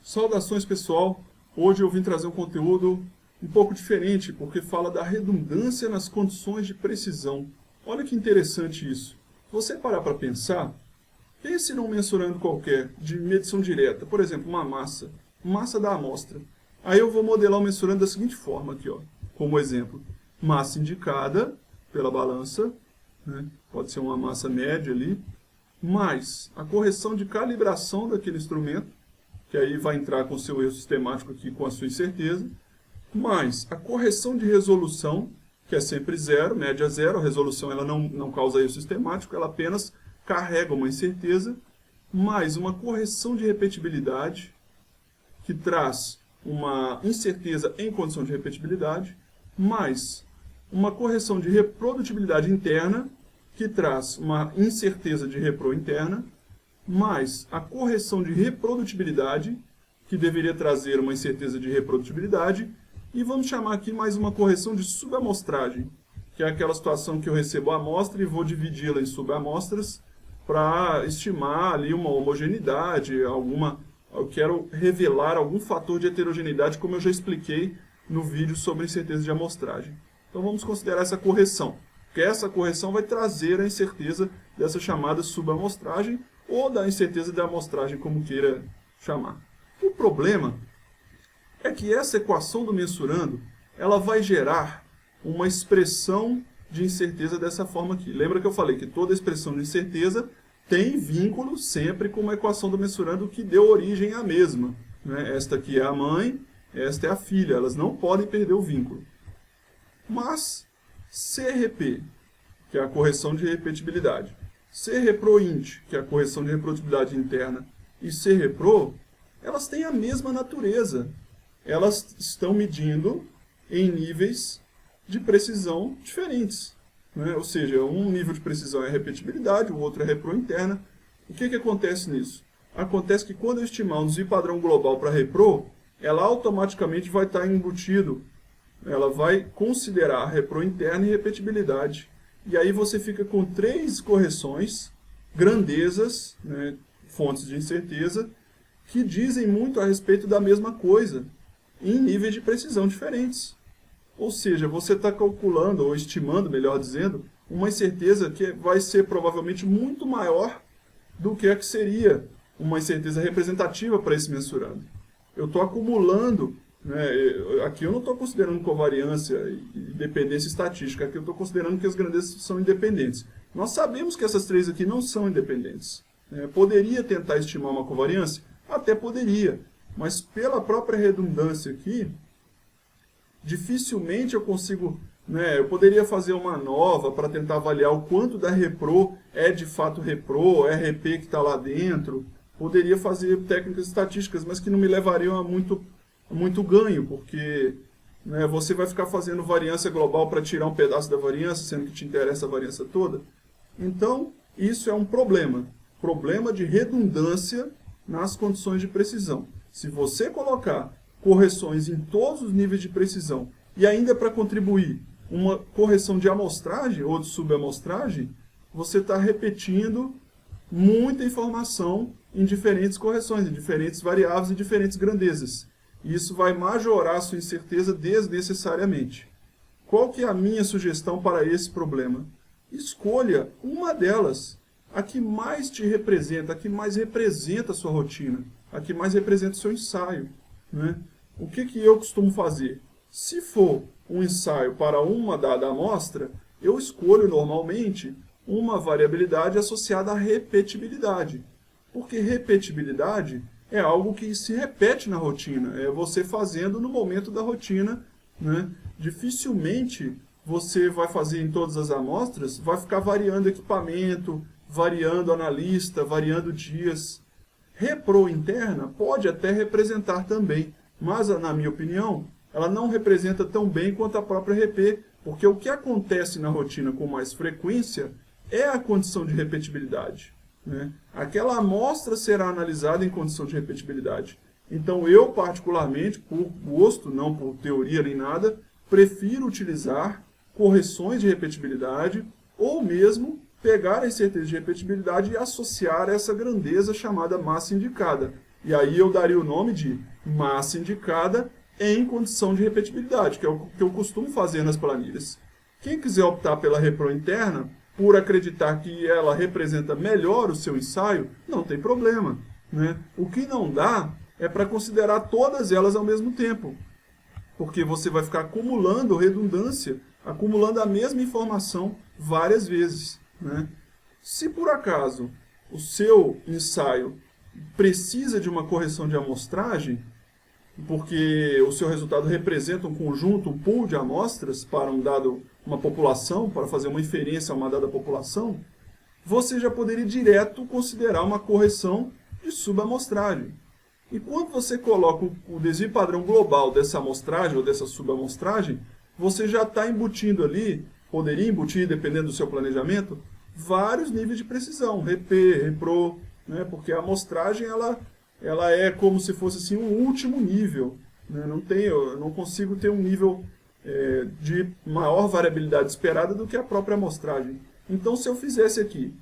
Saudações, pessoal! Hoje eu vim trazer um conteúdo um pouco diferente, porque fala da redundância nas condições de precisão. Olha que interessante isso. Se você parar para pensar, pense num mensurando qualquer, de medição direta, por exemplo, uma massa da amostra. Aí eu vou modelar o mensurando da seguinte forma aqui, ó, como exemplo. Massa indicada pela balança, né? Pode ser uma massa média ali, mais a correção de calibração daquele instrumento, que aí vai entrar com o seu erro sistemático aqui com a sua incerteza, mais a correção de resolução, que é sempre zero, média zero, a resolução ela não causa erro sistemático, ela apenas carrega uma incerteza, mais uma correção de repetibilidade, que traz uma incerteza em condição de repetibilidade, mais uma correção de reprodutibilidade interna, que traz uma incerteza de repro interna, mais a correção de reprodutibilidade, que deveria trazer uma incerteza de reprodutibilidade, e vamos chamar aqui mais uma correção de subamostragem, que é aquela situação que eu recebo a amostra e vou dividi-la em subamostras para estimar ali uma homogeneidade, eu quero revelar algum fator de heterogeneidade, como eu já expliquei no vídeo sobre incerteza de amostragem. Então vamos considerar essa correção, porque essa correção vai trazer a incerteza dessa chamada subamostragem, ou da incerteza da amostragem, como queira chamar. O problema é que essa equação do mensurando, ela vai gerar uma expressão de incerteza dessa forma aqui. Lembra que eu falei que toda expressão de incerteza tem vínculo sempre com uma equação do mensurando que deu origem à mesma, né? Esta aqui é a mãe, esta é a filha, elas não podem perder o vínculo. Mas CRP, que é a correção de repetibilidade, CREPROINT, que é a correção de reprodutibilidade interna, e CREPRO, elas têm a mesma natureza. Elas estão medindo em níveis de precisão diferentes, né? Ou seja, um nível de precisão é repetibilidade, o outro é repro interna. O que acontece nisso? Acontece que quando eu estimar um desvio padrão global para repro, ela automaticamente vai estar embutido, ela vai considerar repro interna e repetibilidade. E aí você fica com três correções, grandezas, né, fontes de incerteza, que dizem muito a respeito da mesma coisa, em níveis de precisão diferentes. Ou seja, você está calculando, ou estimando, melhor dizendo, uma incerteza que vai ser provavelmente muito maior do que a que seria uma incerteza representativa para esse mensurando. Eu estou acumulando, né, aqui eu não estou considerando covariância e dependência estatística, aqui eu estou considerando que as grandezas são independentes. Nós sabemos que essas três aqui não são independentes. Poderia tentar estimar uma covariância? Até poderia, mas pela própria redundância aqui, dificilmente eu consigo, né, eu poderia fazer uma nova para tentar avaliar o quanto da repro é de fato repro, é RP que está lá dentro. Poderia fazer técnicas estatísticas, mas que não me levariam a muito ganho, porque, né, você vai ficar fazendo variância global para tirar um pedaço da variância, sendo que te interessa a variância toda. Então, isso é um problema de redundância nas condições de precisão. Se você colocar correções em todos os níveis de precisão e ainda para contribuir uma correção de amostragem ou de subamostragem, você está repetindo muita informação em diferentes correções, em diferentes variáveis e diferentes grandezas. E isso vai majorar a sua incerteza desnecessariamente. Qual que é a minha sugestão para esse problema? Escolha uma delas, a que mais te representa, a que mais representa a sua rotina, a que mais representa o seu ensaio, né? O que eu costumo fazer? Se for um ensaio para uma dada amostra, eu escolho normalmente uma variabilidade associada à repetibilidade. Porque repetibilidade é algo que se repete na rotina, é você fazendo no momento da rotina, né? Dificilmente você vai fazer em todas as amostras, vai ficar variando equipamento, variando analista, variando dias. Repro interna pode até representar também, mas na minha opinião, ela não representa tão bem quanto a própria RP, porque o que acontece na rotina com mais frequência é a condição de repetibilidade, né? Aquela amostra será analisada em condição de repetibilidade. Então eu, particularmente, por gosto, não por teoria nem nada, prefiro utilizar correções de repetibilidade ou mesmo pegar a incerteza de repetibilidade e associar essa grandeza chamada massa indicada. E aí eu daria o nome de massa indicada em condição de repetibilidade, que é o que eu costumo fazer nas planilhas. Quem quiser optar pela repro interna, por acreditar que ela representa melhor o seu ensaio, não tem problema, né? O que não dá é para considerar todas elas ao mesmo tempo, porque você vai ficar acumulando redundância, acumulando a mesma informação várias vezes, né? Se por acaso o seu ensaio precisa de uma correção de amostragem, porque o seu resultado representa um conjunto, um pool de amostras para uma população, para fazer uma inferência a uma dada população, você já poderia direto considerar uma correção de subamostragem. E quando você coloca o desvio padrão global dessa amostragem ou dessa subamostragem, você já está embutindo ali, poderia embutir, dependendo do seu planejamento, vários níveis de precisão, RP, REPRO, né? Porque a amostragem ela é como se fosse assim, um último nível, né? Eu não consigo ter um nível de maior variabilidade esperada do que a própria amostragem. Então, se eu fizesse aqui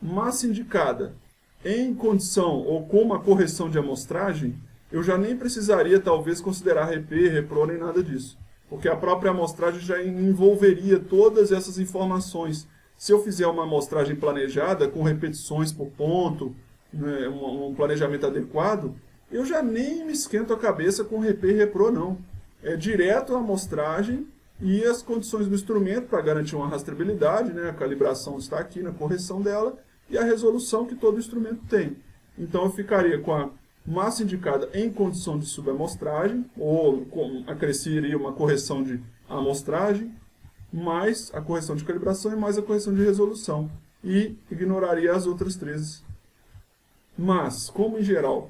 massa indicada em condição ou com uma correção de amostragem, eu já nem precisaria, talvez, considerar RP, REPRO, nem nada disso. Porque a própria amostragem já envolveria todas essas informações. Se eu fizer uma amostragem planejada, com repetições por ponto, né, um planejamento adequado, eu já nem me esquento a cabeça com RP e REPRO, não. É direto a amostragem e as condições do instrumento para garantir uma rastreabilidade, né, a calibração está aqui na correção dela, e a resolução que todo instrumento tem. Então eu ficaria com a massa indicada em condição de subamostragem, ou acresceria uma correção de amostragem, mais a correção de calibração e mais a correção de resolução. E ignoraria as outras três. Mas, como em geral,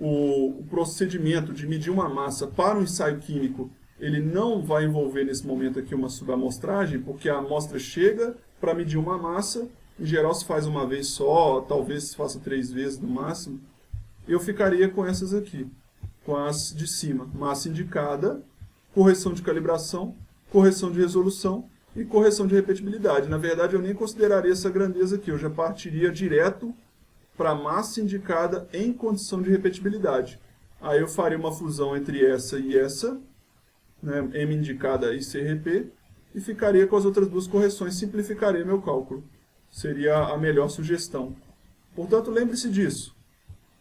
o procedimento de medir uma massa para um ensaio químico, ele não vai envolver nesse momento aqui uma subamostragem, porque a amostra chega para medir uma massa, em geral se faz uma vez só, talvez se faça 3 vezes no máximo. Eu ficaria com essas aqui, com as de cima. Massa indicada, correção de calibração, correção de resolução e correção de repetibilidade. Na verdade, eu nem consideraria essa grandeza aqui, eu já partiria direto para a massa indicada em condição de repetibilidade. Aí eu faria uma fusão entre essa e essa, né, M indicada e CRP, e ficaria com as outras duas correções, simplificaria meu cálculo. Seria a melhor sugestão. Portanto, lembre-se disso.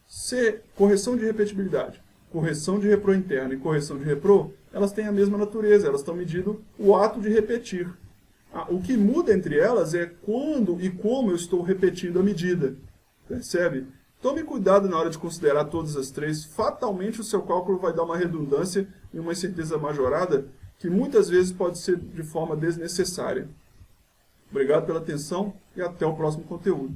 Se correção de repetibilidade, correção de repro interna e correção de repro, elas têm a mesma natureza, elas estão medindo o ato de repetir. O que muda entre elas é quando e como eu estou repetindo a medida. Percebe? Tome cuidado na hora de considerar todas as três. Fatalmente o seu cálculo vai dar uma redundância e uma incerteza majorada que muitas vezes pode ser de forma desnecessária. Obrigado pela atenção e até o próximo conteúdo.